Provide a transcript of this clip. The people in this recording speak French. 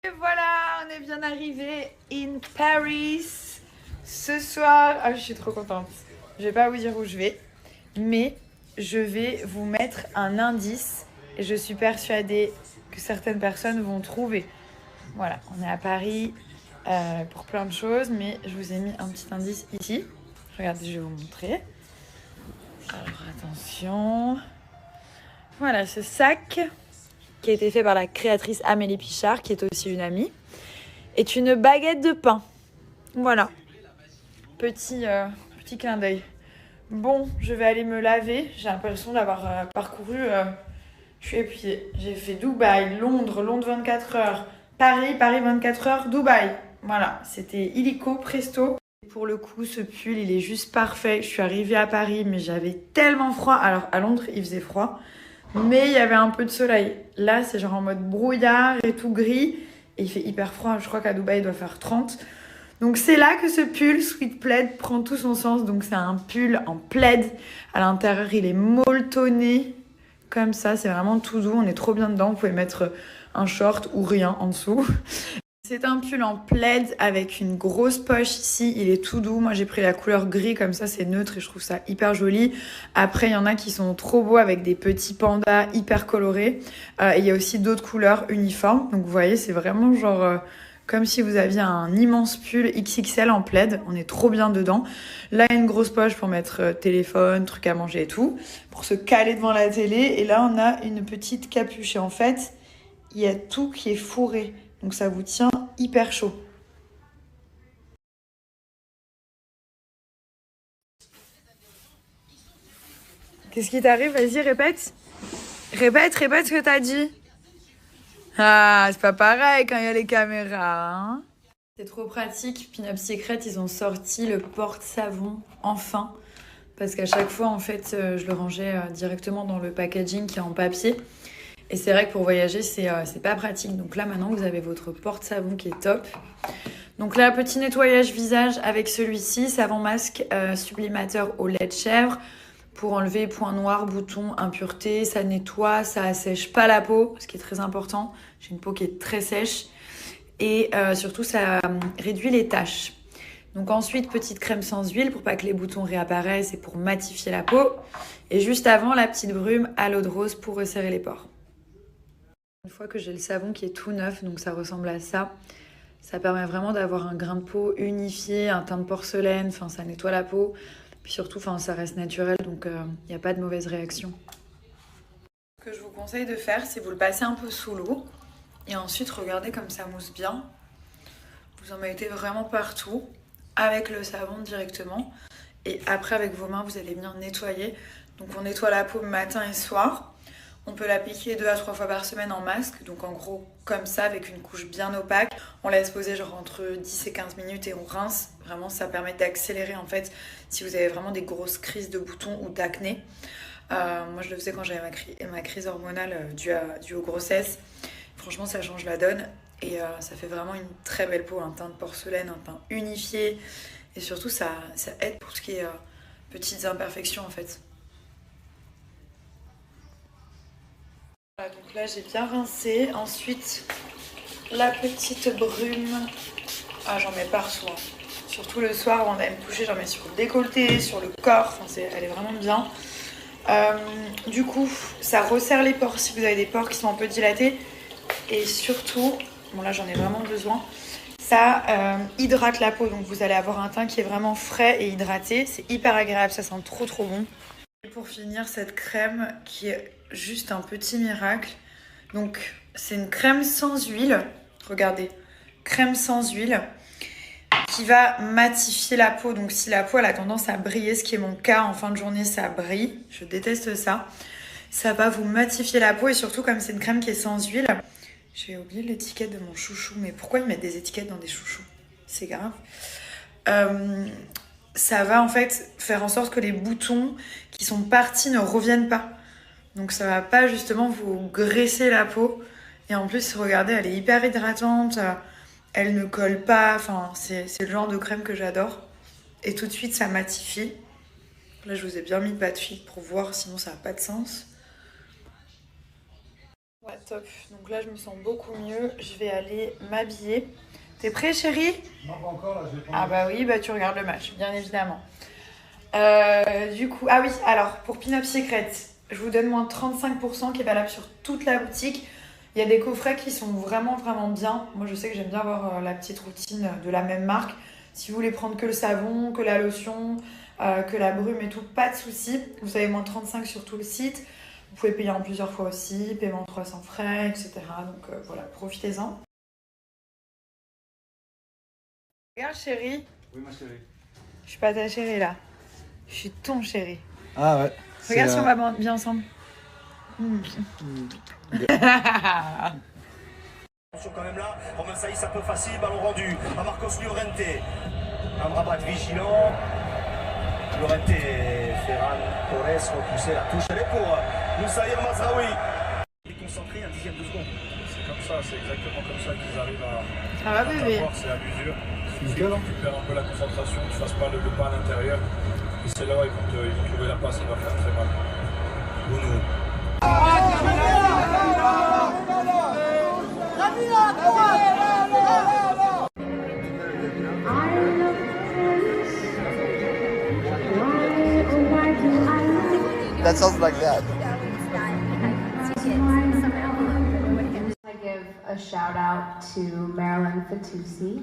Et voilà, on est bien arrivé in Paris. Ce soir, je suis trop contente. Je vais pas vous dire où je vais, mais je vais vous mettre un indice et je suis persuadée que certaines personnes vont trouver. Voilà, on est à Paris pour plein de choses, mais je vous ai mis un petit indice ici. Regardez, je vais vous montrer. Alors attention. Voilà, ce sac qui a été fait par la créatrice Amélie Pichard, qui est aussi une amie, est une baguette de pain. Voilà. Petit clin d'œil. Bon, je vais aller me laver. J'ai l'impression d'avoir parcouru... je suis épuisée. J'ai fait Dubaï, Londres 24 heures, Paris 24 heures, Dubaï. Voilà, c'était illico, presto. Pour le coup, ce pull, il est juste parfait. Je suis arrivée à Paris, mais j'avais tellement froid. Alors, à Londres, il faisait froid, mais il y avait un peu de soleil. Là, c'est genre en mode brouillard et tout gris. Et il fait hyper froid. Je crois qu'à Dubaï, il doit faire 30. Donc c'est là que ce pull Sweet Plaid prend tout son sens. Donc c'est un pull en plaid. À l'intérieur, il est molletonné. Comme ça, c'est vraiment tout doux. On est trop bien dedans. Vous pouvez mettre un short ou rien en dessous. C'est un pull en plaid avec une grosse poche ici. Il est tout doux. Moi, j'ai pris la couleur gris. Comme ça, c'est neutre et je trouve ça hyper joli. Après, il y en a qui sont trop beaux avec des petits pandas hyper colorés. Et il y a aussi d'autres couleurs uniformes. Donc vous voyez, c'est vraiment genre... comme si vous aviez un immense pull XXL en plaid. On est trop bien dedans. Là, il y a une grosse poche pour mettre téléphone, trucs à manger et tout. Pour se caler devant la télé. Et là, on a une petite capuche. Et en fait, il y a tout qui est fourré. Donc ça vous tient hyper chaud. Qu'est-ce qui t'arrive? Vas-y, répète. Répète ce que t'as dit. Ah, c'est pas pareil quand il y a les caméras, hein. C'est trop pratique. Pin-Up Secret, ils ont sorti le porte-savon, enfin. Parce qu'à chaque fois, en fait, je le rangeais directement dans le packaging qui est en papier. Et c'est vrai que pour voyager, c'est pas pratique. Donc là, maintenant, vous avez votre porte-savon qui est top. Donc là, petit nettoyage visage avec celui-ci. Savon masque sublimateur au lait de chèvre. Pour enlever points noirs, boutons, impuretés. Ça nettoie, ça assèche pas la peau, ce qui est très important. J'ai une peau qui est très sèche. Et surtout, ça réduit les taches. Donc ensuite, petite crème sans huile pour pas que les boutons réapparaissent et pour matifier la peau. Et juste avant, la petite brume à l'eau de rose pour resserrer les pores. Une fois que j'ai le savon qui est tout neuf, donc ça ressemble à ça, ça permet vraiment d'avoir un grain de peau unifié, un teint de porcelaine, enfin ça nettoie la peau. Puis surtout, ça reste naturel, donc il n'y a pas de mauvaise réaction. Ce que je vous conseille de faire, c'est vous le passez un peu sous l'eau. Et ensuite, regardez comme ça mousse bien. Vous en mettez vraiment partout, avec le savon directement. Et après, avec vos mains, vous allez venir nettoyer. Donc on nettoie la peau matin et soir. On peut l'appliquer 2 à 3 fois par semaine en masque. Donc en gros, comme ça, avec une couche bien opaque. On laisse poser genre entre 10 et 15 minutes et on rince. Vraiment, ça permet d'accélérer en fait si vous avez vraiment des grosses crises de boutons ou d'acné. Moi, je le faisais quand j'avais ma crise hormonale due aux grossesses. Franchement, ça change la donne. Et ça fait vraiment une très belle peau, un teint de porcelaine, un teint unifié. Et surtout, ça aide pour ce qui est petites imperfections en fait. Voilà, donc là, j'ai bien rincé. Ensuite, la petite brume. Ah, j'en mets partout. Hein. Surtout le soir avant d'aller me coucher, j'en mets sur le décolleté, sur le corps. Enfin, elle est vraiment bien. Du coup, ça resserre les pores si vous avez des pores qui sont un peu dilatés. Et surtout, bon là j'en ai vraiment besoin, ça hydrate la peau. Donc vous allez avoir un teint qui est vraiment frais et hydraté. C'est hyper agréable, ça sent trop trop bon. Et pour finir, cette crème qui est juste un petit miracle. Donc c'est une crème sans huile. Regardez, crème sans huile qui va matifier la peau. Donc si la peau elle a tendance à briller, ce qui est mon cas en fin de journée, ça brille. Je déteste ça. Ça va vous matifier la peau et surtout comme c'est une crème qui est sans huile. J'ai oublié l'étiquette de mon chouchou. Mais pourquoi ils mettent des étiquettes dans des chouchous? C'est grave. Ça va en fait faire en sorte que les boutons qui sont partis ne reviennent pas. Donc ça va pas justement vous graisser la peau. Et en plus, regardez, elle est hyper hydratante. Elle ne colle pas. Enfin, c'est le genre de crème que j'adore. Et tout de suite, ça matifie. Là, je vous ai bien mis le pas de fil pour voir, sinon ça n'a pas de sens. Ouais, top. Donc là, je me sens beaucoup mieux. Je vais aller m'habiller. T'es prêt, chérie? Non, pas encore, là, je vais prendre. Ah bah oui, bah tu regardes le match, bien évidemment. Du coup, ah oui, alors, pour Pin-Up Secret, je vous donne moins 35% qui est valable sur toute la boutique. Il y a des coffrets qui sont vraiment, vraiment bien. Moi, je sais que j'aime bien avoir la petite routine de la même marque. Si vous voulez prendre que le savon, que la lotion, que la brume et tout, pas de souci. Vous avez moins 35 sur tout le site. Vous pouvez payer en plusieurs fois aussi, paiement 300 frais, etc. Donc voilà, profitez-en. Regarde, chérie. Oui, ma chérie. Je suis pas ta chérie là. Je suis ton chéri. Ah ouais. Regarde si on va bien ensemble. Attention quand même là, Romain Saïs un peu facile, ballon rendu à Marcos Llorente. Amrabat vigilant. Llorente et Ferran Torres repoussé la touche. Elle est pour Moussaïr Mazraoui. Il est concentré un dixième de seconde. C'est comme ça, c'est exactement comme ça qu'ils arrivent à Ça va bébé. voir, c'est à l'usure. Il suffit que tu perds un peu la concentration, tu fasses pas le pas à l'intérieur. Et c'est là où ils vont trouver la passe, il va faire très mal. Bounou. That sounds like that. I give a shout out to Marilyn Fatoussi.